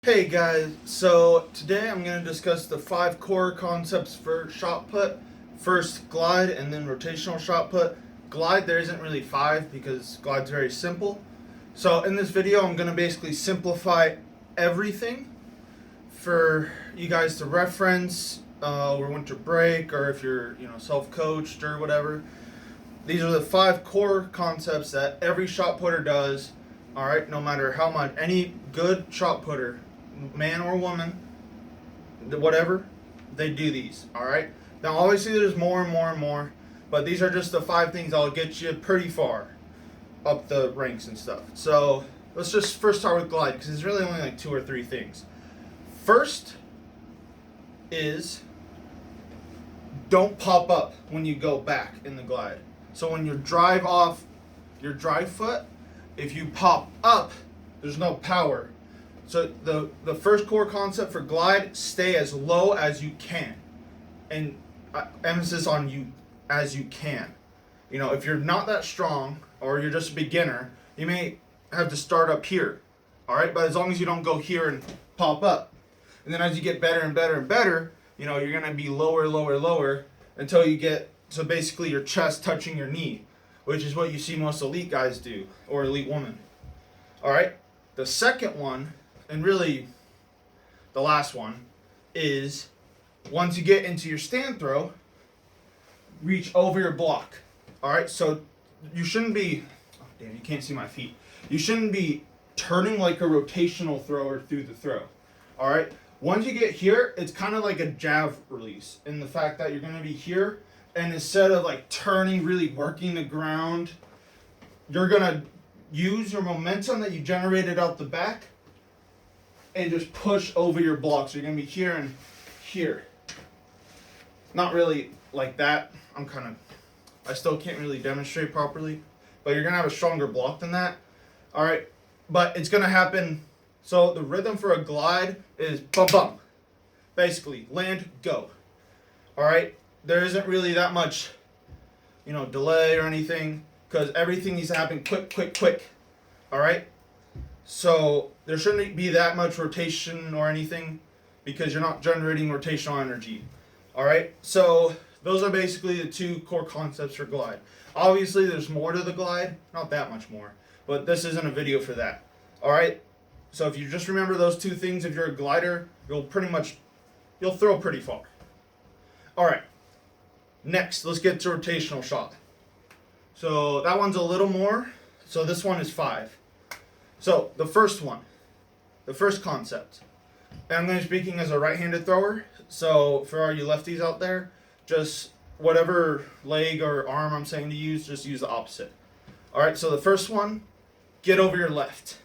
Hey guys, so today I'm going to discuss the 5 core concepts for shot put. First, glide, and then rotational shot put. Glide, there isn't really 5 because glide's very simple. So in this video, I'm going to basically simplify everything for you guys to reference over winter break, or if you're self-coached or whatever. These are the 5 core concepts that every shot putter does. All right, no matter how much, any good shot putter, man or woman, whatever, they do these. All right. Now, obviously, there's more and more and more, but these are just the 5 things that'll get you pretty far up the ranks and stuff. So let's just first start with glide, because it's really only like 2 or 3 things. First is don't pop up when you go back in the glide. So when you drive off your drive foot, if you pop up, there's no power. So the first core concept for glide, stay as low as you can. And emphasis on you as you can. You know, if you're not that strong or you're just a beginner, you may have to start up here. All right, but as long as you don't go here and pop up. And then as you get better and better and better, you know, you're going to be lower, lower, lower until you get, so basically your chest touching your knee, which is what you see most elite guys do, or elite women. All right, the second one, and really the last one, is once you get into your stand throw, reach over your block. All right, so you shouldn't be, oh damn, you can't see my feet. You shouldn't be turning like a rotational thrower through the throw. All right, once you get here, it's kind of like a jab release in the fact that you're going to be here, and instead of like turning, really working the ground, you're going to use your momentum that you generated out the back and just push over your block. So you're going to be here and here. Not really like that. I still can't really demonstrate properly, but you're going to have a stronger block than that. All right, but it's going to happen. So the rhythm for a glide is bump, bump. Basically, land, go. All right, there isn't really that much, delay or anything, because everything needs to happen quick, quick, quick. All right, so there shouldn't be that much rotation or anything because you're not generating rotational energy. All right, so those are basically the 2 core concepts for glide. Obviously, there's more to the glide, not that much more, but this isn't a video for that. All right, so if you just remember those 2 things, if you're a glider, you'll throw pretty far. All right, next, let's get to rotational shot. So that one's a little more. So this one is 5. So the first one, the first concept, and I'm going to be speaking as a right-handed thrower. So for all you lefties out there, just whatever leg or arm I'm saying to use, just use the opposite. All right, so the first one, get over your left.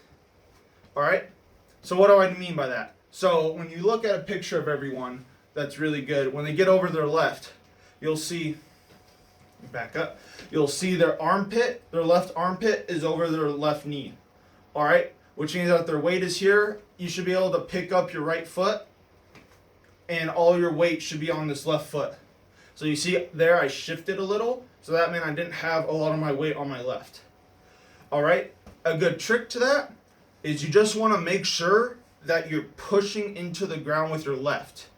All right, so what do I mean by that? So when you look at a picture of everyone that's really good, when they get over their left, you'll see, back up, you'll see their armpit, their left armpit is over their left knee. All right, which means that their weight is here. You should be able to pick up your right foot, and all your weight should be on this left foot. So you see there, I shifted a little, so that meant I didn't have a lot of my weight on my left. All right, a good trick to that is you just want to make sure that you're pushing into the ground with your left.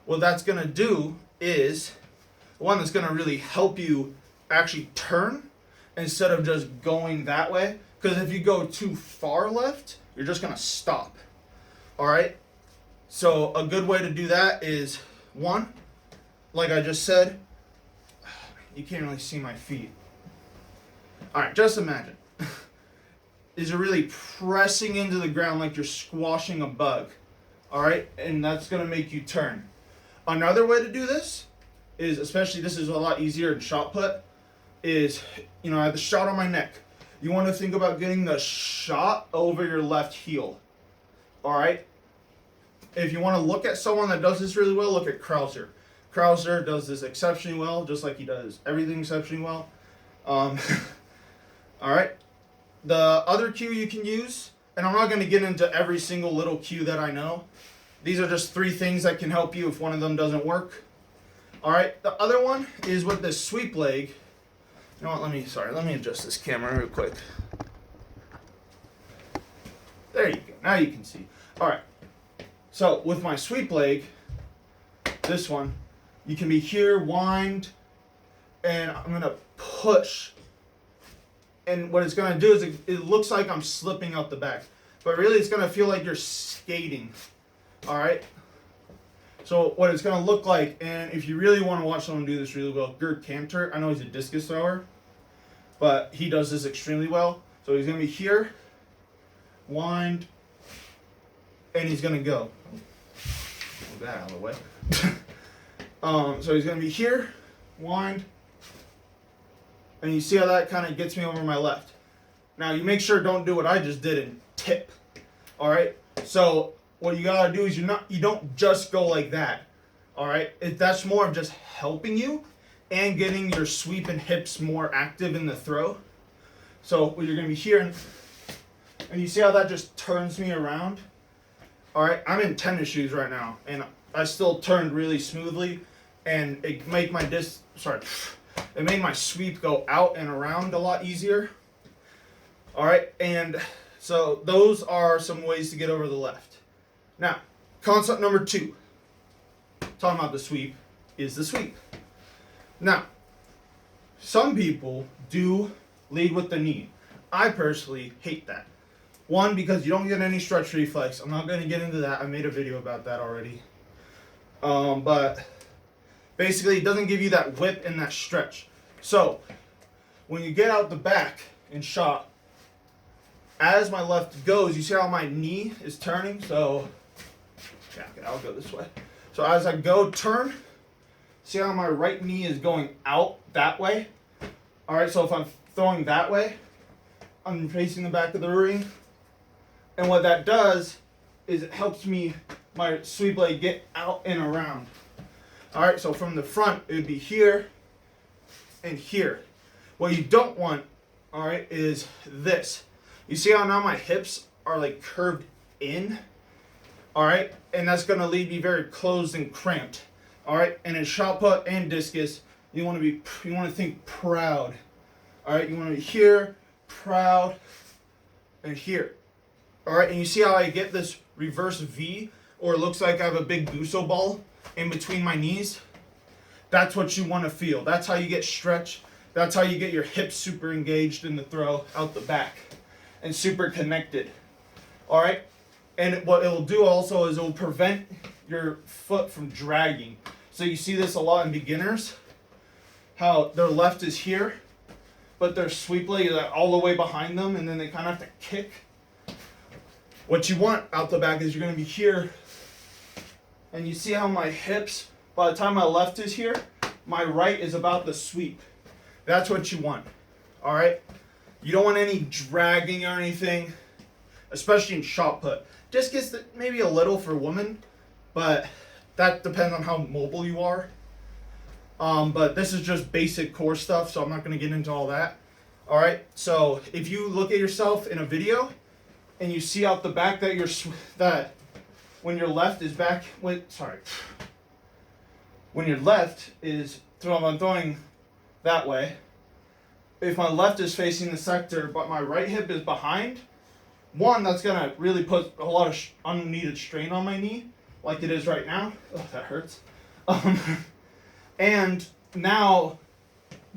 What that's going to do is, one that's going to really help you actually turn instead of just going that way. Because if you go too far left, you're just going to stop. All right? So a good way to do that is, one, like I just said, you can't really see my feet. All right, just imagine. Is you're really pressing into the ground like you're squashing a bug. All right? And that's going to make you turn. Another way to do this is, especially this is a lot easier in shot put, is, I have the shot on my neck. You want to think about getting the shot over your left heel. All right? If you want to look at someone that does this really well, look at Crouser. Crouser does this exceptionally well, just like he does everything exceptionally well. All right? The other cue you can use, and I'm not going to get into every single little cue that I know. These are just 3 things that can help you if one of them doesn't work. All right, the other one is with this sweep leg. You know what, let me adjust this camera real quick. There you go, now you can see. All right, So with my sweep leg, this one, you can be here, wind, and I'm going to push. And what it's going to do is it looks like I'm slipping out the back. But really it's going to feel like you're skating. Alright? So what it's going to look like, and if you really want to watch someone do this really well, Gerd Cantor, I know he's a discus thrower, but he does this extremely well. So he's going to be here, wind, and he's going to go. Move that out of the way. So he's going to be here, wind, and you see how that kind of gets me over my left. Now you make sure don't do what I just did and tip. Alright? So what you gotta do is you don't just go like that. Alright? That's more of just helping you and getting your sweep and hips more active in the throw. So you're gonna be here and you see how that just turns me around? Alright, I'm in tennis shoes right now and I still turned really smoothly and it made my sweep go out and around a lot easier. Alright, and so those are some ways to get over the left. Now, concept number 2, talking about the sweep, is the sweep. Now, some people do lead with the knee. I personally hate that. One, because you don't get any stretch reflex. I'm not going to get into that. I made a video about that already. But basically, it doesn't give you that whip and that stretch. So, when you get out the back and shot, as my left goes, you see how my knee is turning? So, yeah, okay, I'll go this way. So as I go turn, see how my right knee is going out that way? Alright, so if I'm throwing that way, I'm facing the back of the ring. And what that does is it helps me, my sweep leg, get out and around. Alright, so from the front, it would be here and here. What you don't want, alright, is this. You see how now my hips are like curved in? Alright, and that's going to leave me very closed and cramped. Alright, and in shot put and discus, you want to think proud. Alright, you want to be here, proud, and here. Alright, and you see how I get this reverse V, or it looks like I have a big Guso ball in between my knees? That's what you want to feel. That's how you get stretch. That's how you get your hips super engaged in the throw out the back and super connected. Alright? And what it'll do also is it'll prevent your foot from dragging. So you see this a lot in beginners, how their left is here, but their sweep leg is all the way behind them, and then they kind of have to kick. What you want out the back is you're going to be here, and you see how my hips, by the time my left is here, my right is about the sweep. That's what you want. Alright? You don't want any dragging or anything, especially in shot put. Discus, maybe a little for women, but that depends on how mobile you are. But this is just basic core stuff, so I'm not going to get into all that. Alright, so if you look at yourself in a video and you see out the back that when your left is back, when your left is I'm throwing that way, if my left is facing the sector but my right hip is behind, one, that's going to really put a lot of unneeded strain on my knee, like it is right now. Oh, that hurts. And now,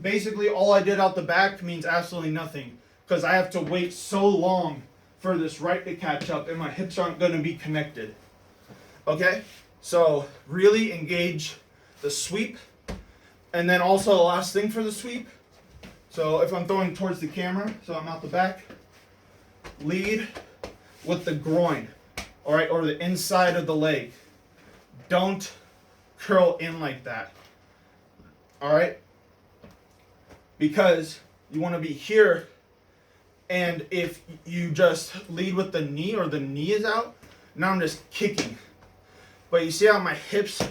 basically all I did out the back means absolutely nothing, because I have to wait so long for this right to catch up and my hips aren't going to be connected. Okay? So, really engage the sweep. And then also the last thing for the sweep, so if I'm throwing towards the camera, so I'm out the back, lead with the groin, alright, or the inside of the leg. Don't curl in like that, alright? Because you want to be here, and if you just lead with the knee or the knee is out, now I'm just kicking. But you see how my hips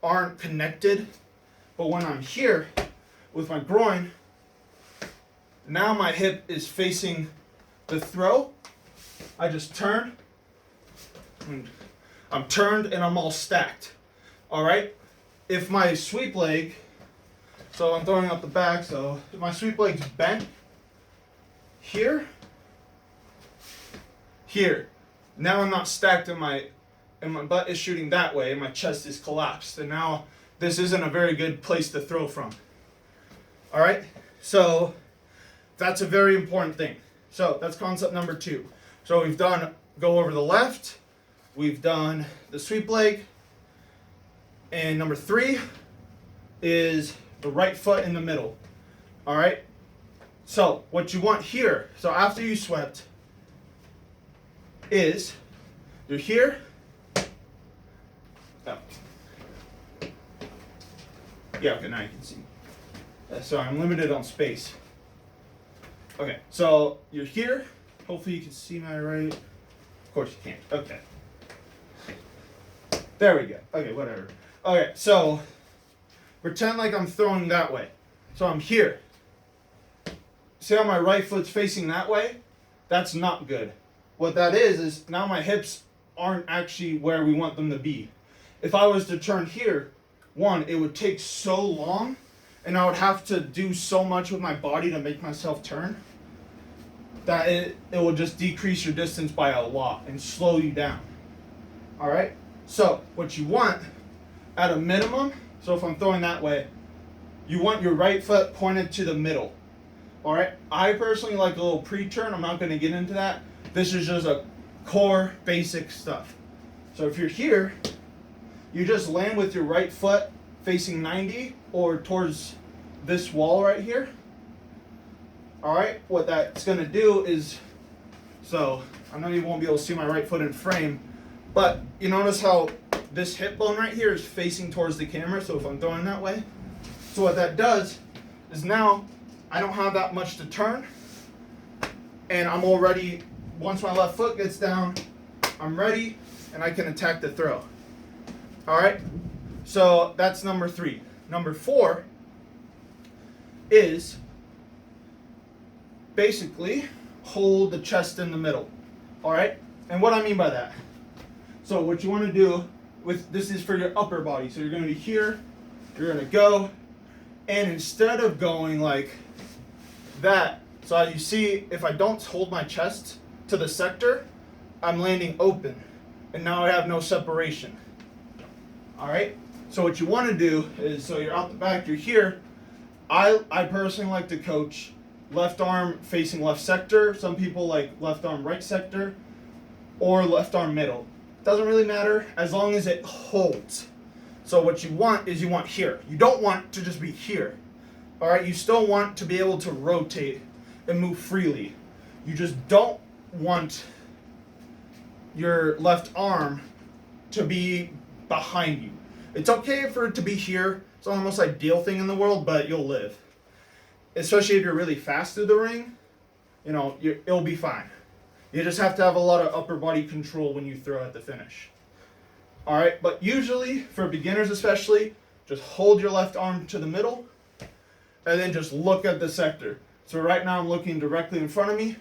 aren't connected? But when I'm here with my groin, now my hip is facing the throw. I just turn, and I'm turned and I'm all stacked. Alright? If my sweep leg, so I'm throwing out the back, so if my sweep leg's bent, here, now I'm not stacked in my and my butt is shooting that way, and my chest is collapsed. And now this isn't a very good place to throw from. All right, so that's a very important thing. So that's concept number 2. So we've done go over the left, we've done the sweep leg, and number 3 is the right foot in the middle. All right, so what you want here, so after you swept, is you're here. Oh. Yeah, okay, now you can see. So I'm limited on space. Okay, so you're here. Hopefully you can see my right. Of course you can't. Okay. There we go. Okay, whatever. Okay, so pretend like I'm throwing that way. So I'm here. See how my right foot's facing that way? That's not good. What that is now my hips aren't actually where we want them to be. If I was to turn here, one, it would take so long, and I would have to do so much with my body to make myself turn, that it will just decrease your distance by a lot and slow you down. All right? So what you want, at a minimum, so if I'm throwing that way, you want your right foot pointed to the middle. All right? I personally like a little pre-turn. I'm not going to get into that. This is just a core basic stuff. So if you're here, you just land with your right foot facing 90 or towards this wall right here. All right, what that's going to do is, so I know you won't be able to see my right foot in frame, but you notice how this hip bone right here is facing towards the camera, so if I'm throwing that way, so what that does is now I don't have that much to turn, and I'm already, once my left foot gets down, I'm ready, and I can attack the throw. All right, so that's number 3. Number 4 is basically hold the chest in the middle. All right, and what I mean by that, so what you want to do with this is for your upper body. So you're going to be here, you're going to go, and instead of going like that, so as you see, if I don't hold my chest to the sector, I'm landing open, and now I have no separation. All right, so what you want to do is, so you're out the back, you're here. I personally like to coach left arm facing left sector. Some people like left arm right sector, or left arm middle. Doesn't really matter as long as it holds. So what you want is you want here. You don't want to just be here. All right, you still want to be able to rotate and move freely. You just don't want your left arm to be behind you. It's okay for it to be here. It's not the most ideal thing in the world, but you'll live. Especially if you're really fast through the ring, you know, it'll be fine. You just have to have a lot of upper body control when you throw at the finish. All right, but usually, for beginners especially, just hold your left arm to the middle, and then just look at the sector. So right now I'm looking directly in front of me,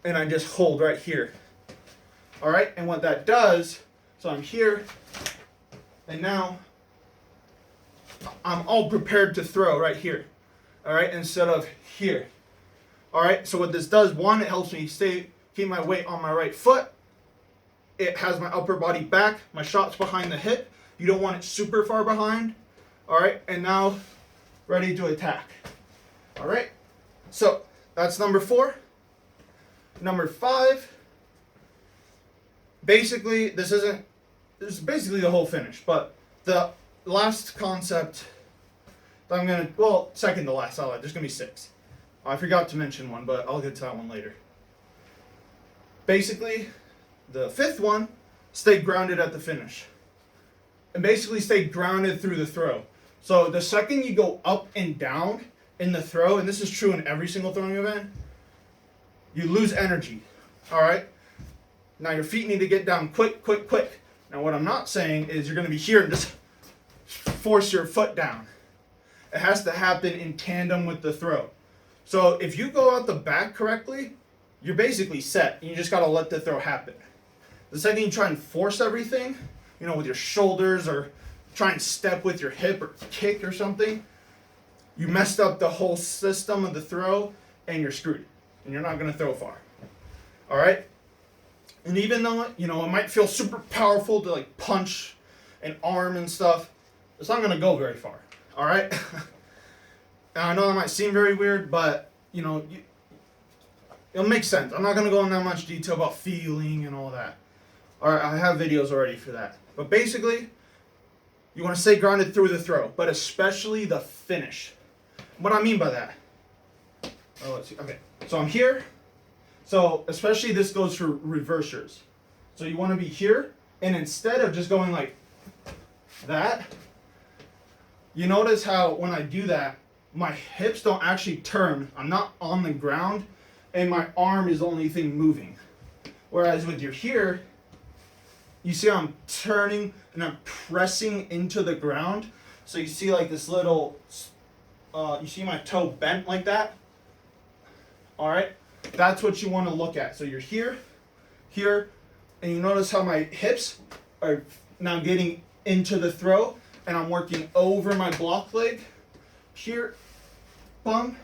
and I just hold right here. All right, and what that does, so I'm here, and now I'm all prepared to throw right here. All right, instead of here. All right, so what this does, one, it helps me keep my weight on my right foot. It has my upper body back. My shot's behind the hip. You don't want it super far behind. All right, and now ready to attack. All right, so that's number 4. Number 5, basically, this is basically the whole finish, but the last concept that I'm going to, well, second to last, there's going to be 6. I forgot to mention one, but I'll get to that one later. Basically, the 5th one, stay grounded at the finish. And basically stay grounded through the throw. So the second you go up and down in the throw, and this is true in every single throwing event, you lose energy. All right? Now your feet need to get down quick, quick, quick. Now what I'm not saying is you're going to be here and just force your foot down. It has to happen in tandem with the throw. So if you go out the back correctly, you're basically set. You just got to let the throw happen. The second you try and force everything, you know, with your shoulders or try and step with your hip or kick or something, you messed up the whole system of the throw and you're screwed. And you're not going to throw far. All right? And even though, it might feel super powerful to like punch an arm and stuff, it's not going to go very far. All right? And I know that might seem very weird, but, it'll make sense. I'm not going to go in that much detail about feeling and all that. All right, I have videos already for that. But basically, you want to stay grounded through the throw, but especially the finish. What I mean by that? Oh, let's see. Okay, so I'm here. So especially this goes for reversers. So you want to be here, and instead of just going like that, you notice how when I do that, my hips don't actually turn. I'm not on the ground, and my arm is the only thing moving. Whereas with your here, you see how I'm turning and I'm pressing into the ground. So you see like this little, you see my toe bent like that? All right, that's what you want to look at. So you're here, and you notice how my hips are now getting into the throw, and I'm working over my block leg, here, bum,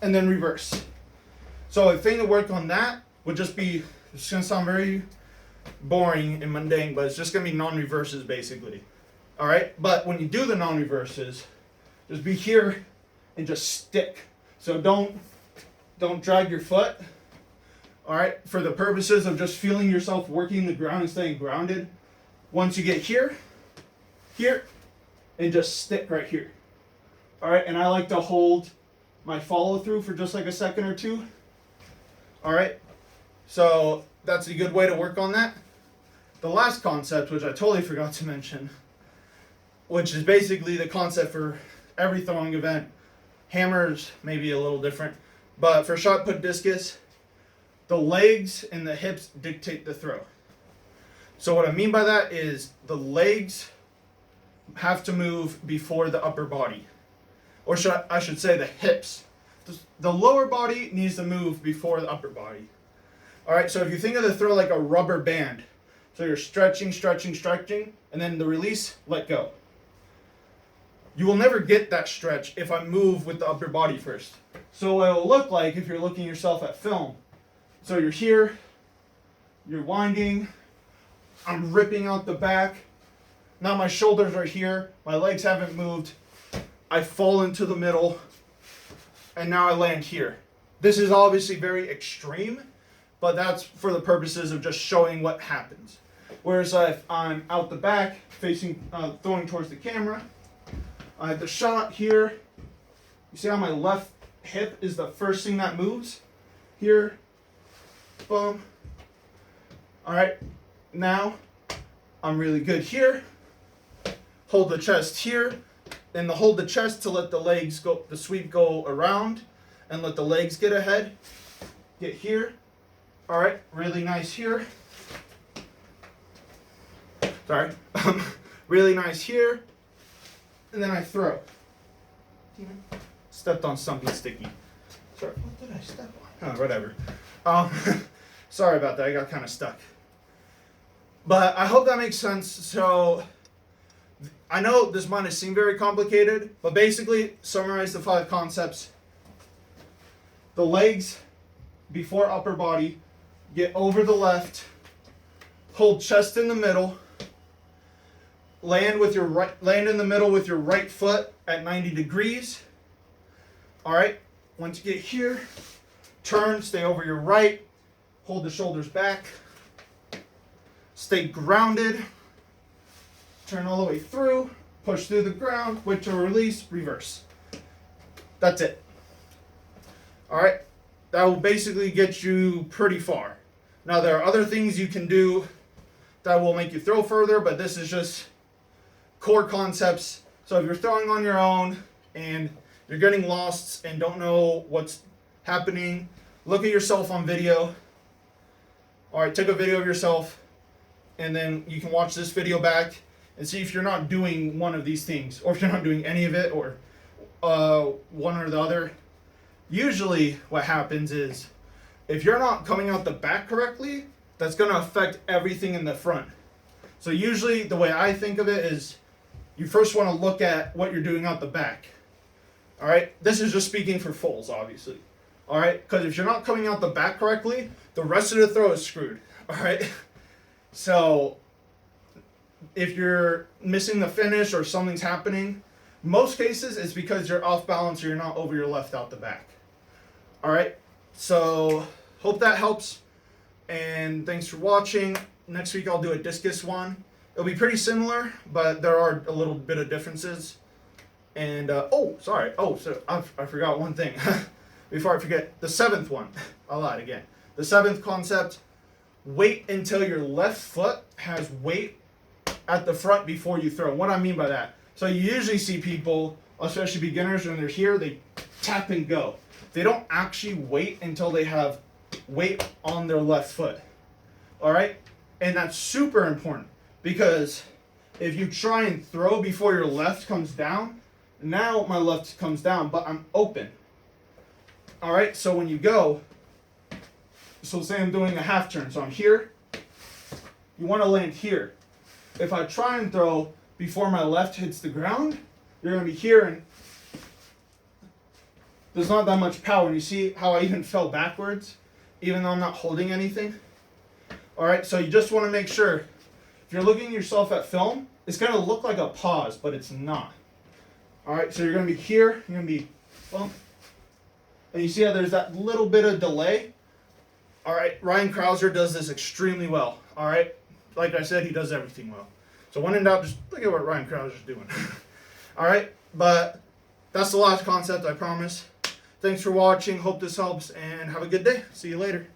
and then reverse. So a thing to work on that would just be, it's going to sound very boring and mundane, but it's just going to be non-reverses basically. All right, but when you do the non-reverses, just be here and just stick. So don't drag your foot. All right, for the purposes of just feeling yourself working the ground and staying grounded. Once you get here, and just stick right here. All right, and I like to hold my follow through for just like a second or two. All right, so that's a good way to work on that. The last concept, which I totally forgot to mention, which is basically the concept for every throwing event. Hammers may be a little different, but for shot put discus, the legs and the hips dictate the throw. So what I mean by that is the legs have to move before the upper body. Or I should say the hips. The lower body needs to move before the upper body. All right, so if you think of the throw like a rubber band, so you're stretching, and then the release, let go. You will never get that stretch if I move with the upper body first. So what it'll look like if you're looking yourself at film. So you're here, you're winding, I'm ripping out the back. Now my shoulders are here, my legs haven't moved. I fall into the middle, and now I land here. This is obviously very extreme, but that's for the purposes of just showing what happens. Whereas if I'm out the back, facing, throwing towards the camera, I have the shot here. You see how my left hip is the first thing that moves? Here, boom. All right, now I'm really good here. Hold the chest here, and hold the chest to let the legs go, the sweep go around, and let the legs get ahead. Get here. All right, really nice here. Sorry. Really nice here. And then I throw. Stepped on something sticky. Sorry, what did I step on? Oh, whatever. Sorry about that, I got kind of stuck. But I hope that makes sense. So, I know this might have seemed very complicated, but basically, summarize the 5 concepts. The legs before upper body, get over the left, hold chest in the middle, land in the middle with your right foot at 90 degrees. All right, once you get here, turn, stay over your right, hold the shoulders back, stay grounded, turn all the way through, push through the ground, wait to release, reverse. That's it. All right, that will basically get you pretty far. Now there are other things you can do that will make you throw further, but this is just core concepts. So if you're throwing on your own and you're getting lost and don't know what's happening, look at yourself on video. All right, take a video of yourself, and then you can watch this video back and see if you're not doing one of these things, or if you're not doing any of it, or one or the other. Usually what happens is if you're not coming out the back correctly, that's going to affect everything in the front. So usually the way I think of it is you first want to look at what you're doing out the back. All right, this is just speaking for fulls, obviously. All right, because if you're not coming out the back correctly, the rest of the throw is screwed. All right, so if you're missing the finish or something's happening, most cases it's because you're off balance or you're not over your left out the back. All right, so hope that helps, and thanks for watching. Next week I'll do a discus one. It'll be pretty similar, but there are a little bit of differences. And so I forgot one thing. Before I forget, the seventh one. I'll lie again. The seventh concept: wait until your left foot has weight at the front before you throw. What I mean by that: so you usually see people, especially beginners, when they're here, they tap and go. They don't actually wait until they have weight on their left foot. All right, and that's super important, because if you try and throw before your left comes down, now my left comes down, but I'm open. All right, so when you go, so say I'm doing a half turn, so I'm here, you want to land here. If I try and throw before my left hits the ground, you're going to be here, and there's not that much power. And you see how I even fell backwards, even though I'm not holding anything? All right, so you just want to make sure, if you're looking at yourself at film, it's going to look like a pause, but it's not. All right, so you're going to be here, you're going to be bump, and you see how there's that little bit of delay? All right, Ryan Crouser does this extremely well. All right, like I said, he does everything well. So when in doubt, just look at what Ryan Crouser's doing. All right, but that's the last concept, I promise. Thanks for watching. Hope this helps, and have a good day. See you later.